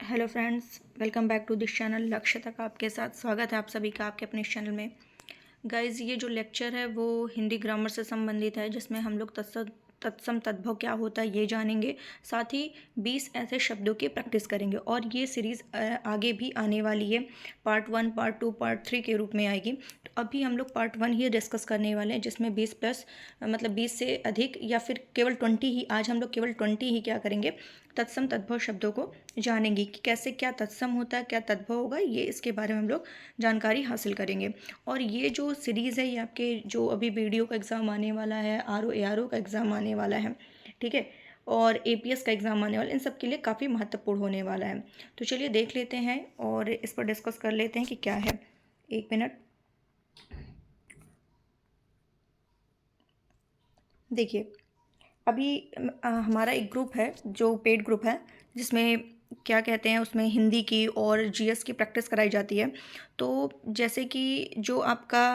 Hello friends, welcome back to this channel. लक्ष्य तक आपके साथ स्वागत है आप सभी का आपके अपने इस चैनल में। गाइज़, ये जो लेक्चर है वो हिंदी ग्रामर से संबंधित है, जिसमें हम लोग तत्सम तद्भव क्या होता है ये जानेंगे। साथ ही 20 ऐसे शब्दों की प्रैक्टिस करेंगे और ये सीरीज़ आगे भी आने वाली है। पार्ट 1, पार्ट 2, पार्ट 3 के रूप में आएगी। तो अभी हम लोग पार्ट 1 ही डिस्कस करने वाले हैं, जिसमें 20 प्लस मतलब 20 से अधिक या फिर केवल 20 ही, आज हम लोग केवल 20 ही क्या करेंगे, तत्सम तद्भव शब्दों को जानेंगे कि कैसे क्या तत्सम होता है, क्या तद्भव होगा, ये इसके बारे में हम लोग जानकारी हासिल करेंगे। और ये जो सीरीज़ है ये आपके जो अभी वीडियो का एग्ज़ाम आने वाला है, आरओ एआरओ का एग्ज़ाम आने वाला है, ठीक है, और एपीएस का एग्ज़ाम आने वाला है, इन सब के लिए काफ़ी महत्वपूर्ण होने वाला है। तो चलिए देख लेते हैं और इस पर डिस्कस कर लेते हैं कि क्या है। एक मिनट, देखिए अभी हमारा एक ग्रुप है जो पेड ग्रुप है, जिसमें क्या कहते हैं, उसमें हिंदी की और जीएस की प्रैक्टिस कराई जाती है। तो जैसे कि जो आपका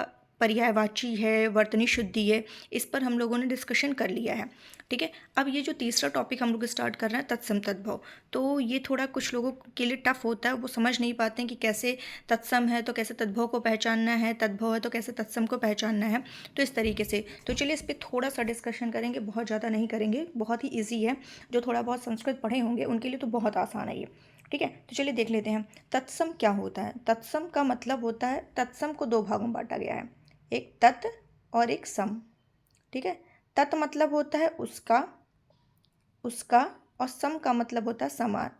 पर्यायवाची है, वर्तनी शुद्धि है, इस पर हम लोगों ने डिस्कशन कर लिया है, ठीक है। अब ये जो तीसरा टॉपिक हम लोग स्टार्ट कर रहे हैं, तत्सम तद्भव, तो ये थोड़ा कुछ लोगों के लिए टफ होता है, वो समझ नहीं पाते हैं कि कैसे तत्सम है तो कैसे तद्भव को पहचानना है, तद्भव है तो कैसे तत्सम को पहचानना है। तो इस तरीके से तो चलिए इस पर थोड़ा सा डिस्कशन करेंगे, बहुत ज़्यादा नहीं करेंगे, बहुत ही ईजी है। जो थोड़ा बहुत संस्कृत पढ़े होंगे उनके लिए तो बहुत आसान है ये, ठीक है। तो चलिए देख लेते हैं तत्सम क्या होता है। तत्सम का मतलब होता है, तत्सम को दो भागों में बांटा गया है, एक तत् और एक सम, ठीक है। तत् मतलब होता है उसका उसका और सम का मतलब होता है समान,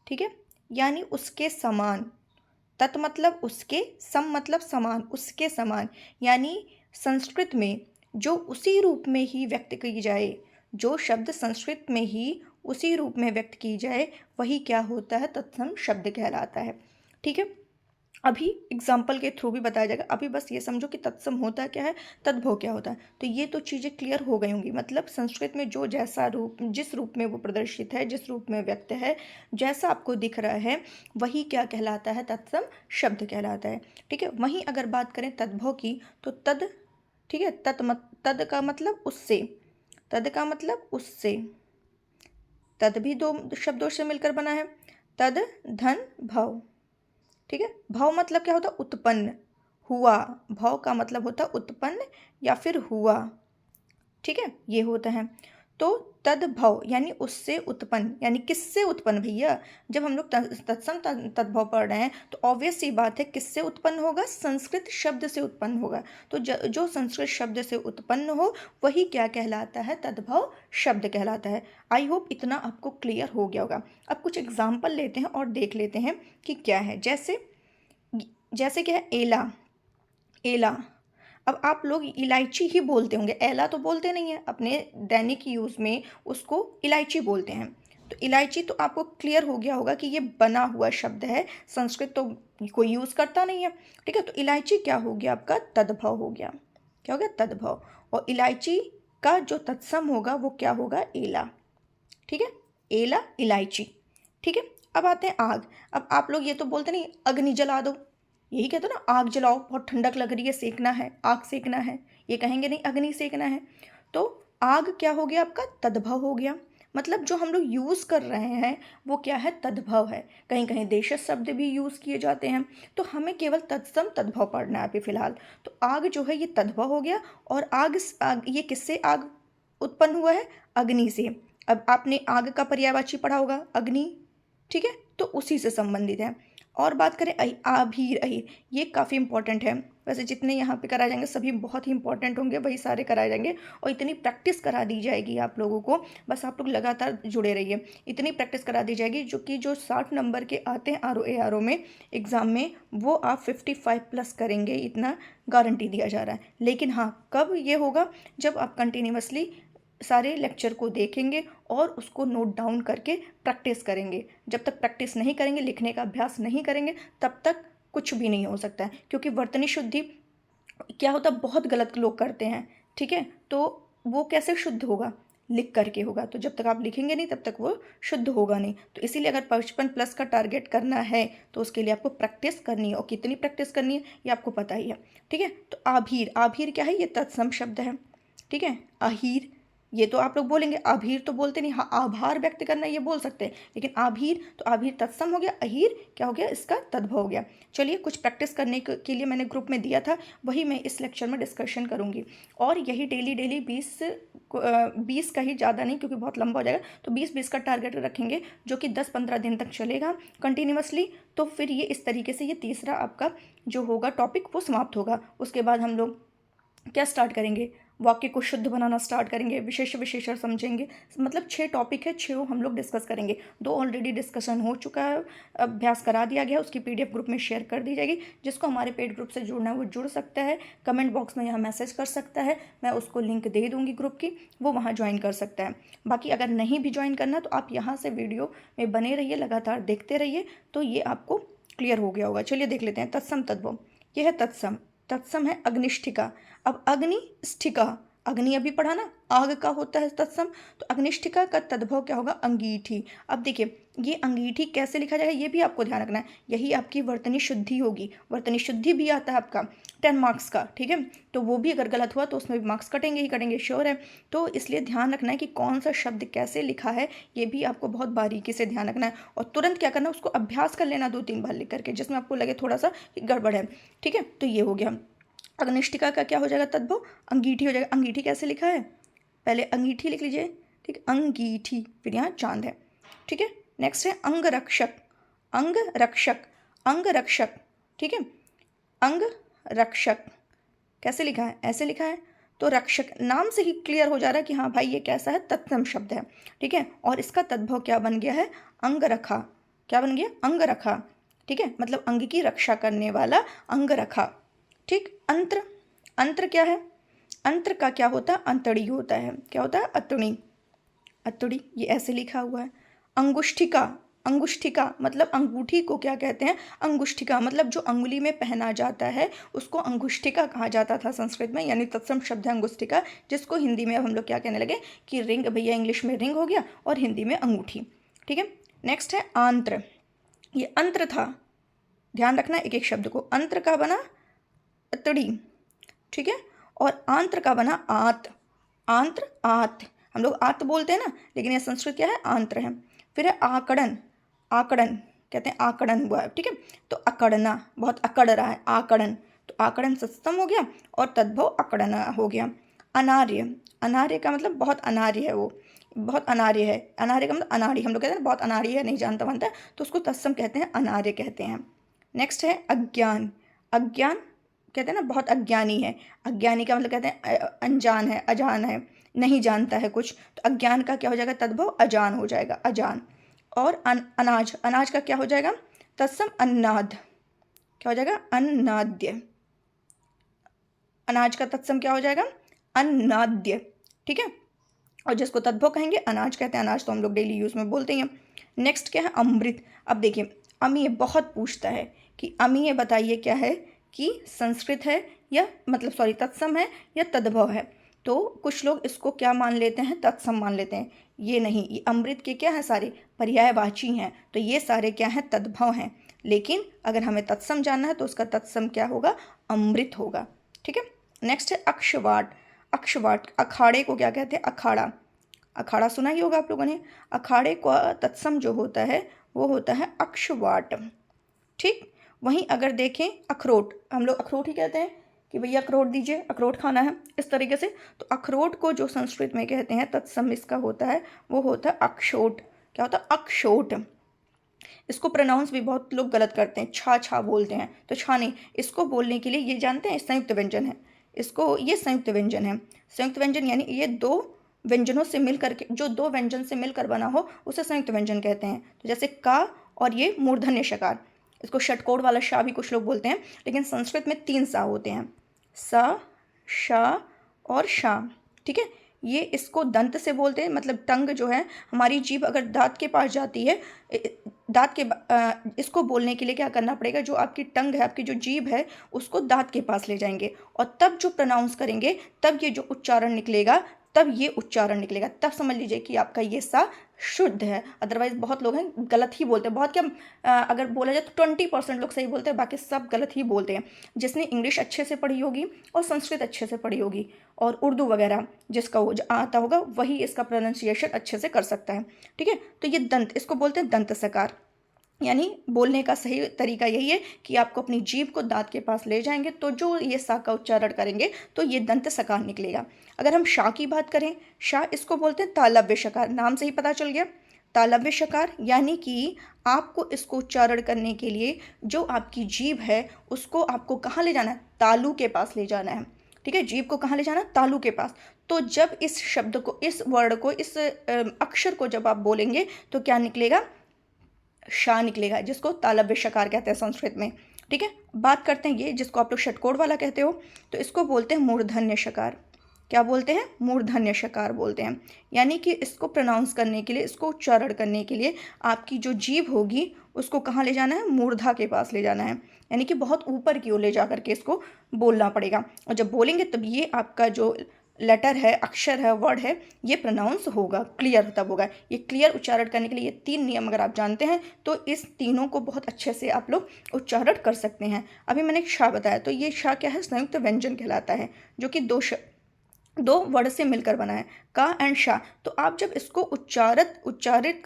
ठीक है, यानी उसके समान। तत् मतलब उसके, सम मतलब समान, उसके समान, यानी संस्कृत में जो उसी रूप में ही व्यक्त की जाए, जो शब्द संस्कृत में ही उसी रूप में व्यक्त की जाए, वही क्या होता है, तत्सम शब्द कहलाता है, ठीक है। अभी एग्जाम्पल के थ्रू भी बताया जाएगा, अभी बस ये समझो कि तत्सम होता क्या है, तद्भव क्या होता है। तो ये तो चीज़ें क्लियर हो गई होंगी, मतलब संस्कृत में जो जैसा रूप, जिस रूप में वो प्रदर्शित है, जिस रूप में व्यक्त है, जैसा आपको दिख रहा है, वही क्या कहलाता है, तत्सम शब्द कहलाता है, ठीक है। वहीं अगर बात करें तद्भव की, तो तद, ठीक है, तद का मतलब उससे, तद का मतलब उससे, तद भी दो शब्दों से मिलकर बना है, तद धन भव, ठीक है। भव मतलब क्या होता है, उत्पन्न हुआ, भव का मतलब होता है उत्पन्न या फिर हुआ, ठीक है, ये होता है। तो तद्भव यानी उससे उत्पन्न, यानी किससे उत्पन्न भैया, जब हम लोग तत्सम तद्भव पढ़ रहे हैं तो ऑब्वियस सी बात है किससे उत्पन्न होगा, संस्कृत शब्द से उत्पन्न होगा। तो जो संस्कृत शब्द से उत्पन्न हो वही क्या कहलाता है, तद्भव शब्द कहलाता है। आई होप इतना आपको क्लियर हो गया होगा। अब कुछ एग्जाम्पल लेते हैं और देख लेते हैं कि क्या है। जैसे जैसे क्या है, एला, एला, अब आप लोग इलायची ही बोलते होंगे, एला तो बोलते नहीं है, अपने दैनिक यूज़ में उसको इलायची बोलते हैं। तो इलायची तो आपको क्लियर हो गया होगा कि ये बना हुआ शब्द है, संस्कृत तो कोई यूज़ करता नहीं है, ठीक है। तो इलायची क्या हो गया, आपका तद्भव हो गया, क्या हो गया, तद्भव। और इलायची का जो तत्सम होगा वो क्या होगा, एला, ठीक है, एला इलायची, ठीक है। अब आते हैं आग। अब आप लोग ये तो बोलते नहीं अग्नि जला दो, यही कहते हो ना, आग जलाओ, बहुत ठंडक लग रही है, सेकना है, आग सेकना है, ये कहेंगे नहीं, अग्नि सेकना है। तो आग क्या हो गया, आपका तद्भव हो गया। मतलब जो हम लोग यूज़ कर रहे हैं वो क्या है, तद्भव है। कहीं कहीं देशज शब्द भी यूज़ किए जाते हैं, तो हमें केवल तत्सम तद्भव पढ़ना है अभी फिलहाल। तो आग जो है ये तद्भव हो गया, और आग ये किससे आग उत्पन्न हुआ है, अग्नि से। अब आपने आग का पर्यायवाची पढ़ा होगा, अग्नि, ठीक है, तो उसी से संबंधित है। और बात करें आभीर, अहीर, ये काफ़ी इंपॉर्टेंट है। वैसे जितने यहाँ पे कराए जाएंगे सभी बहुत ही इंपॉर्टेंट होंगे, वही सारे कराए जाएंगे, और इतनी प्रैक्टिस करा दी जाएगी आप लोगों को, बस आप लोग लगातार जुड़े रहिए। इतनी प्रैक्टिस करा दी जाएगी जो 60 नंबर के आते हैं R O A R O में एग्ज़ाम में, वो आप 55 प्लस करेंगे, इतना गारंटी दिया जा रहा है। लेकिन हाँ, कब ये होगा, जब आप कंटिन्यूसली सारे लेक्चर को देखेंगे और उसको नोट डाउन करके प्रैक्टिस करेंगे। जब तक प्रैक्टिस नहीं करेंगे, लिखने का अभ्यास नहीं करेंगे, तब तक कुछ भी नहीं हो सकता है। क्योंकि वर्तनी शुद्धि क्या होता है, बहुत गलत लोग करते हैं, ठीक है। तो वो कैसे शुद्ध होगा, लिख करके होगा। तो जब तक आप लिखेंगे नहीं तब तक वो शुद्ध होगा नहीं। तो इसीलिए अगर 55 प्लस का टारगेट करना है तो उसके लिए आपको प्रैक्टिस करनी है, और कितनी प्रैक्टिस करनी है ये आपको पता ही है, ठीक है। तो आभीर, आभीर क्या है, ये तत्सम शब्द है, ठीक है। अहीर, ये तो आप लोग बोलेंगे, आभीर तो बोलते नहीं। हाँ, आभार व्यक्त करना ये बोल सकते हैं, लेकिन आभीर, तो आभीर तत्सम हो गया, अहीर क्या हो गया, इसका तद्भव हो गया। चलिए, कुछ प्रैक्टिस करने के लिए मैंने ग्रुप में दिया था, वही मैं इस लेक्चर में डिस्कशन करूँगी। और यही डेली डेली 20 का ही, ज़्यादा नहीं क्योंकि बहुत लंबा हो जाएगा, तो 20-20 का टारगेट रखेंगे, जो कि 10-15 दिन तक चलेगा कंटिन्यूसली। तो फिर ये इस तरीके से ये तीसरा आपका जो होगा टॉपिक वो समाप्त होगा। उसके बाद हम लोग क्या स्टार्ट करेंगे, वाक्य को शुद्ध बनाना स्टार्ट करेंगे, विशेष विशेषण समझेंगे। मतलब 6 टॉपिक है, 6 हम लोग डिस्कस करेंगे। 2 ऑलरेडी डिस्कशन हो चुका है, अभ्यास करा दिया गया, उसकी PDF ग्रुप में शेयर कर दी जाएगी। जिसको हमारे पेड ग्रुप से जुड़ना है वो जुड़ सकता है, कमेंट बॉक्स में यहाँ मैसेज कर सकता है, मैं उसको लिंक दे दूँगी ग्रुप की, वो वहाँ ज्वाइन कर सकता है। बाकी अगर नहीं भी ज्वाइन करना तो आप यहाँ से वीडियो में बने रहिए, लगातार देखते रहिए, तो ये आपको क्लियर हो गया होगा। चलिए देख लेते हैं तत्सम तद्भव। यह है तत्सम। तत्सम है अग्निष्ठिका। अब अग्निष्ठिका, अग्नि अभी पढ़ा ना, आग का होता है तत्सम, तो अग्निष्ठिका का तद्भव क्या होगा, अंगीठी। अब देखिए, ये अंगीठी कैसे लिखा जाएगा ये भी आपको ध्यान रखना है। यही आपकी वर्तनी शुद्धि होगी। वर्तनी शुद्धि भी आता है आपका 10 मार्क्स का, ठीक है। तो वो भी अगर गलत हुआ तो उसमें भी मार्क्स कटेंगे ही कटेंगे, श्योर है। तो इसलिए ध्यान रखना है कि कौन सा शब्द कैसे लिखा है, ये भी आपको बहुत बारीकी से ध्यान रखना है। और तुरंत क्या करना है, उसको अभ्यास कर लेना 2-3 बार लिख करके, जिसमें आपको लगे थोड़ा सा गड़बड़ है, ठीक है। तो ये हो गया। अग्निष्ठिका का क्या हो जाएगा तद्भव, अंगीठी हो जाएगा। अंगीठी कैसे लिखा है, पहले अंगीठी लिख लीजिए, ठीक, अंगीठी, फिर यहाँ चांद है, ठीक है। नेक्स्ट है अंगरक्षक। अंगरक्षक, अंगरक्षक, ठीक है। अंगरक्षक कैसे लिखा है, ऐसे लिखा है। तो रक्षक नाम से ही क्लियर हो जा रहा है कि हाँ भाई ये कैसा है, तत्सम शब्द है, ठीक है। और इसका तद्भव क्या बन गया है, अंगरखा। क्या बन गया, अंगरखा, ठीक है। मतलब अंग की रक्षा करने वाला, अंगरखा, ठीक। अंत्र, अंत्र क्या है, अंत्र का क्या होता है, अंतड़ी होता है। क्या होता है, अतड़ी, अतड़ी, ये ऐसे लिखा हुआ है। अंगुष्ठिका, अंगुष्ठिका मतलब अंगूठी को क्या कहते हैं, अंगुष्ठिका मतलब जो अंगुली में पहना जाता है उसको अंगुष्ठिका कहा जाता था संस्कृत में, यानी तत्सम शब्द है अंगुष्ठिका, जिसको हिंदी में अब हम लोग क्या कहने लगे कि रिंग, भैया इंग्लिश में रिंग हो गया और हिंदी में अंगूठी, ठीक है। नेक्स्ट है आंत्र। ये अंत्र था, ध्यान रखना एक एक शब्द को। अंत्र का बना अतड़ी, ठीक है। और आंत्र का बना आत। आंत्र, आत, हम लोग आत बोलते हैं ना, लेकिन यह संस्कृत क्या है, आंत्र है। फिर है आकड़न। आकड़न कहते हैं, आकड़न हुआ है, ठीक है। तो अकड़ना, बहुत अकड़ रहा है, आकड़न, तो आकड़न सत्सम हो गया और तद्भव अकड़ना हो गया। अनार्य, अनार्य का मतलब बहुत अनार्य है, वो बहुत अनार्य है। अनार्य का मतलब अनाड़ी, हम लोग कहते हैं बहुत अनाड़ी है, नहीं जानता मानता, तो उसको तत्सम कहते हैं, अनार्य कहते हैं। नेक्स्ट है अज्ञान। अज्ञान कहते हैं ना, बहुत अज्ञानी है। अज्ञानी का मतलब कहते हैं अनजान है, अजान है, नहीं जानता है कुछ, तो अज्ञान का क्या हो जाएगा तद्भव, अजान हो जाएगा, अजान। और अनाज, अनाज का क्या हो जाएगा तत्सम, अन्नाद। क्या हो जाएगा, अन्नाद्य। अनाज का तत्सम क्या हो जाएगा, अन्नाद्य, ठीक है। और जिसको तद्भव कहेंगे अनाज कहते हैं, अनाज तो हम लोग डेली यूज़ में बोलते हैं। नेक्स्ट क्या है, अमृत। अब देखिए, अमीय बहुत पूछता है कि अमीय बताइए क्या है, कि संस्कृत है या मतलब सॉरी तत्सम है या तद्भव है। तो कुछ लोग इसको क्या मान लेते हैं, तत्सम मान लेते हैं। ये नहीं, ये अमृत के क्या है, सारे पर्यायवाची हैं, तो ये सारे क्या हैं, तद्भव हैं। लेकिन अगर हमें तत्सम जानना है तो उसका तत्सम क्या होगा, अमृत होगा, ठीक है। नेक्स्ट है अक्षवाट। अक्षवाट, अखाड़े को क्या कहते हैं, अखाड़ा। अखाड़ा सुना ही होगा आप लोगों ने। अखाड़े का तत्सम जो होता है वो होता है अक्षवाट, ठीक। वहीं अगर देखें अखरोट, हम लोग अखरोट ही कहते हैं कि भैया अखरोट दीजिए, अखरोट खाना है, इस तरीके से। तो अखरोट को जो संस्कृत में कहते हैं तत्सम इसका होता है, वो होता है अक्षोट। क्या होता है, अक्षोट। इसको प्रोनाउंस भी बहुत लोग गलत करते हैं, छा छा बोलते हैं, तो छा नहीं। इसको बोलने के लिए ये जानते हैं संयुक्त व्यंजन है, इसको ये संयुक्त व्यंजन है। संयुक्त व्यंजन यानी ये 2 व्यंजनों से मिल करके, जो 2 व्यंजन से मिलकर बना हो उसे संयुक्त व्यंजन कहते हैं। तो जैसे का और ये मूर्धन्य शकार, इसको षटकोण वाला शा भी कुछ लोग बोलते हैं, लेकिन संस्कृत में 3 सा होते हैं, सा, शा और शा, ठीक है। ये इसको दंत से बोलते हैं, मतलब टंग जो है हमारी जीभ अगर दांत के पास जाती है, दांत के इसको बोलने के लिए क्या करना पड़ेगा, जो आपकी टंग है, आपकी जो जीभ है, उसको दांत के पास ले जाएंगे और तब जो प्रोनाउंस करेंगे, तब ये जो उच्चारण निकलेगा तब ये उच्चारण निकलेगा, तब समझ लीजिए कि आपका ये सा शुद्ध है। अदरवाइज बहुत लोग हैं गलत ही बोलते हैं, बहुत क्या अगर बोला जाए तो 20% लोग सही बोलते हैं, बाकी सब गलत ही बोलते हैं। जिसने इंग्लिश अच्छे से पढ़ी होगी और संस्कृत अच्छे से पढ़ी होगी और उर्दू वगैरह जिसका वो आता होगा वही इसका प्रोनाउंसिएशन अच्छे से कर सकता है। ठीक है, तो ये दंत, इसको बोलते हैं दंत सकार, यानी बोलने का सही तरीका यही है कि आपको अपनी जीभ को दांत के पास ले जाएंगे तो जो ये सा का उच्चारण करेंगे तो ये दंत सकार निकलेगा। अगर हम शा की बात करें, शा इसको बोलते हैं तालव्य शकार, नाम से ही पता चल गया तालव्य शकार, यानी कि आपको इसको उच्चारण करने के लिए जो आपकी जीभ है उसको आपको कहाँ ले जाना है, तालू के पास ले जाना है। ठीक है, जीभ को कहाँ ले जाना, तालू के पास। तो जब इस शब्द को, इस वर्ड को, इस अक्षर को जब आप बोलेंगे तो क्या निकलेगा, शा निकलेगा, जिसको तालव्य शकार कहते हैं संस्कृत में। ठीक है, बात करते हैं ये जिसको आप लोग षटकोण वाला कहते हो, तो इसको बोलते हैं मूर्धन्य शकार। क्या बोलते हैं, मूर्धन्य शकार बोलते हैं। यानी कि इसको प्रोनाउंस करने के लिए, इसको उच्चारण करने के लिए आपकी जो जीभ होगी उसको कहाँ ले जाना है, मूर्धा के पास ले जाना है, यानी कि बहुत ऊपर की ओर ले जा करके इसको बोलना पड़ेगा। और जब बोलेंगे तब ये आपका जो लेटर है, अक्षर है, वर्ड है, ये प्रोनाउंस होगा, क्लियर तब होगा। ये क्लियर उच्चारण करने के लिए ये 3 नियम अगर आप जानते हैं तो इस तीनों को बहुत अच्छे से आप लोग उच्चारण कर सकते हैं। अभी मैंने शा बताया, तो ये शा क्या है, संयुक्त व्यंजन कहलाता है, जो कि दो वर्ड से मिलकर बना है, का एंड शा। तो आप जब इसको उच्चारण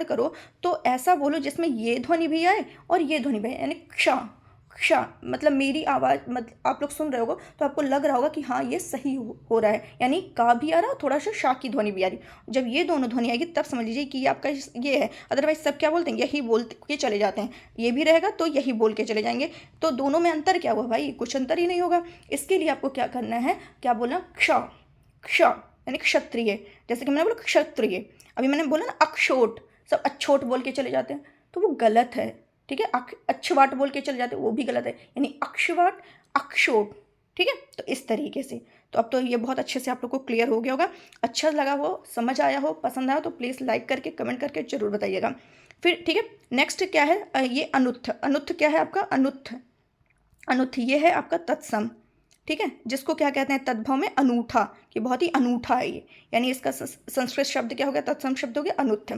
करो तो ऐसा बोलो जिसमें ये ध्वनि भी आए और ये ध्वनि भी आए, यानी क्षा क्षा, मतलब मेरी आवाज़, मतलब आप लोग सुन रहे होगे तो आपको लग रहा होगा कि हाँ ये सही हो रहा है, यानी का भी आ रहा है, थोड़ा सा शा की ध्वनि भी आ रही। जब ये दोनों ध्वनि आएगी तब समझ लीजिए कि ये आपका ये है। अदरवाइज सब क्या बोलते हैं, यही बोल के चले जाते हैं, ये भी रहेगा तो यही बोल के चले जाएंगे। तो दोनों में अंतर क्या हुआ भाई, कुछ अंतर ही नहीं होगा। इसके लिए आपको क्या करना है, क्या बोलना, क्ष क्ष यानी क्षत्रिय, जैसे कि मैंने बोला क्षत्रिय। अभी मैंने बोला ना अक्षोट, सब अच्छोट बोल के चले जाते हैं तो वो गलत है। ठीक है, अच्छवाट बोल के चले जाते हैं वो भी गलत है, यानी अक्षवाट अक्षोट। ठीक है, तो इस तरीके से। तो अब तो ये बहुत अच्छे से आप लोग को क्लियर हो गया होगा। अच्छा लगा हो, समझ आया हो, पसंद आया हो तो प्लीज़ लाइक करके कमेंट करके जरूर बताइएगा। फिर ठीक है, नेक्स्ट क्या है, ये अनुत्थ। अनुत्थ क्या है आपका, अनुत्थ, अनुत्थ ये है आपका तत्सम। ठीक है, जिसको क्या कहते हैं, तद्भव में अनूठा, कि बहुत ही अनूठा है ये, यानी इसका संस्कृत शब्द क्या हो गया, तत्सम शब्द हो गया अनुत्थ।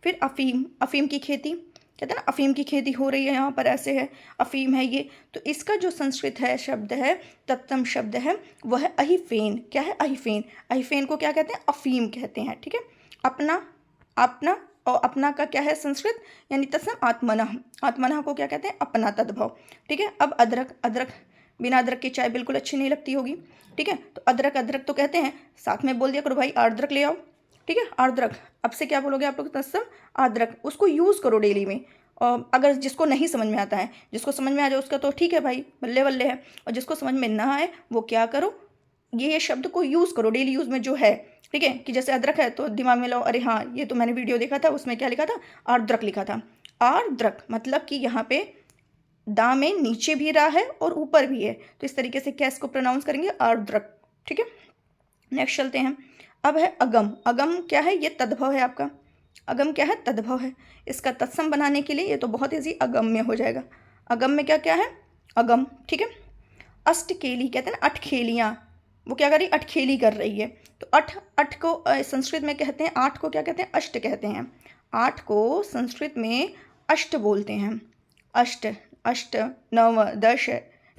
फिर अफीम, अफीम की खेती, कहते हैं ना अफीम की खेती हो रही है यहाँ पर, ऐसे है, अफीम है ये। तो इसका जो संस्कृत है शब्द है, तत्सम शब्द है, वह है अहिफेन। क्या है, अहिफेन। अहिफेन को क्या कहते हैं, अफीम कहते हैं। ठीक है, अपना, अपना, और अपना का क्या है संस्कृत, यानी तत्सम आत्मनः। आत्मनः को क्या कहते हैं, अपना, तद्भव। ठीक है, अब अदरक, अदरक, बिना अदरक की चाय बिल्कुल अच्छी नहीं लगती होगी। ठीक है, तो अदरक, अदरक तो कहते हैं, साथ में बोल दिया करो भाई अदरक ले आओ। ठीक है, अदरक, अब से क्या बोलोगे आप लोग, तत्सम अदरक, उसको यूज़ करो डेली में। और अगर जिसको नहीं समझ में आता है, जिसको समझ में आ जाए उसका तो ठीक है भाई, बल्ले बल्ले है। और जिसको समझ में ना आए वो क्या करो, ये शब्द को यूज़ करो डेली यूज़ में जो है। ठीक है, कि जैसे अदरक है तो दिमाग में लो, अरे हाँ ये तो मैंने वीडियो देखा था, उसमें क्या लिखा था, अदरक लिखा था। आर्द्रक मतलब कि यहाँ पे दा में नीचे भी रा है और ऊपर भी है, तो इस तरीके से क्या इसको प्रोनाउंस करेंगे, आर्द्रक। ठीक है, नेक्स्ट चलते हैं। अब है अगम। अगम क्या है, ये तद्भव है आपका। अगम क्या है, तद्भव है। इसका तत्सम बनाने के लिए ये तो बहुत ईजी, अगम्य हो जाएगा। अगम में क्या क्या है, अगम। ठीक है, अष्टकेली कहते हैं ना, अठखेलियाँ, वो क्या कर रही, अठखेली कर रही है। तो अठ को संस्कृत में कहते हैं, 8 को क्या कहते हैं, अष्ट कहते हैं। 8 को संस्कृत में अष्ट बोलते हैं, अष्ट, अष्ट, नव, दश।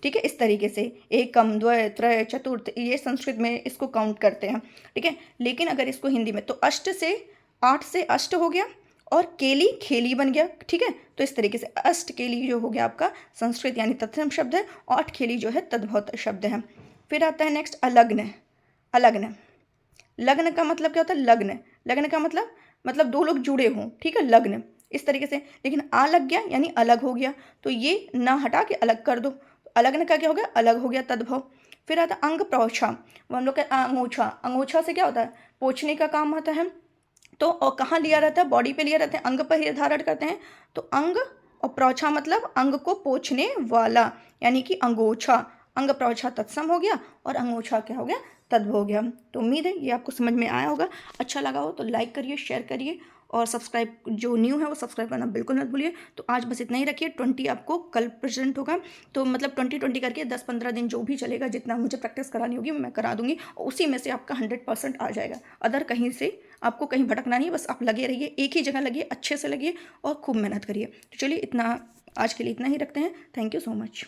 ठीक है, इस तरीके से एकम, द्वय, त्रय, चतुर्थ, ये संस्कृत में इसको काउंट करते हैं। ठीक है, लेकिन अगर इसको हिंदी में, तो अष्ट से 8 से अष्ट हो गया और केली खेली बन गया। ठीक है, तो इस तरीके से अष्ट केली जो हो गया आपका संस्कृत यानी तत्सम शब्द है, और अठ खेली जो है तद्भव शब्द है। फिर आता है नेक्स्ट अलग्न। अलग्न, लग्न का मतलब क्या होता है, लग्न, लग्न का मतलब 2 लोग जुड़े हों। ठीक है, लग्न इस तरीके से। लेकिन आ लग गया यानी अलग हो गया, तो ये ना हटा के अलग कर दो, तो अलग्न का क्या हो गया, अलग हो गया, तद्भव। फिर आता अंग प्रोछा, वो हम लोग का अंगोछा। अंगोछा से क्या होता है, पोछने का काम आता है। तो और कहाँ लिया रहता है, बॉडी पे लिया रहता है, अंग पर ही धारण करते हैं। तो अंग और प्रोछा मतलब अंग को पोछने वाला, यानी कि अंगोछा। अंग प्रोछा तत्सम हो गया और अंगोछा क्या हो गया, तद्भव हो गया। तो उम्मीद है ये आपको समझ में आया होगा। अच्छा लगा हो तो लाइक करिए, शेयर करिए और सब्सक्राइब जो न्यू है वो सब्सक्राइब करना बिल्कुल मत भूलिए। तो आज बस इतना ही रखिए। 20 आपको कल प्रेजेंट होगा, तो मतलब 20 करके 10-15 दिन जो भी चलेगा, जितना मुझे प्रैक्टिस करानी होगी मैं करा दूंगी, और उसी में से आपका 100% आ जाएगा। अदर कहीं से आपको कहीं भटकना नहीं है, बस आप लगे रहिए, एक ही जगह लगिए, अच्छे से लगिए और खूब मेहनत करिए। तो चलिए इतना आज के लिए इतना ही रखते हैं। Thank you so much.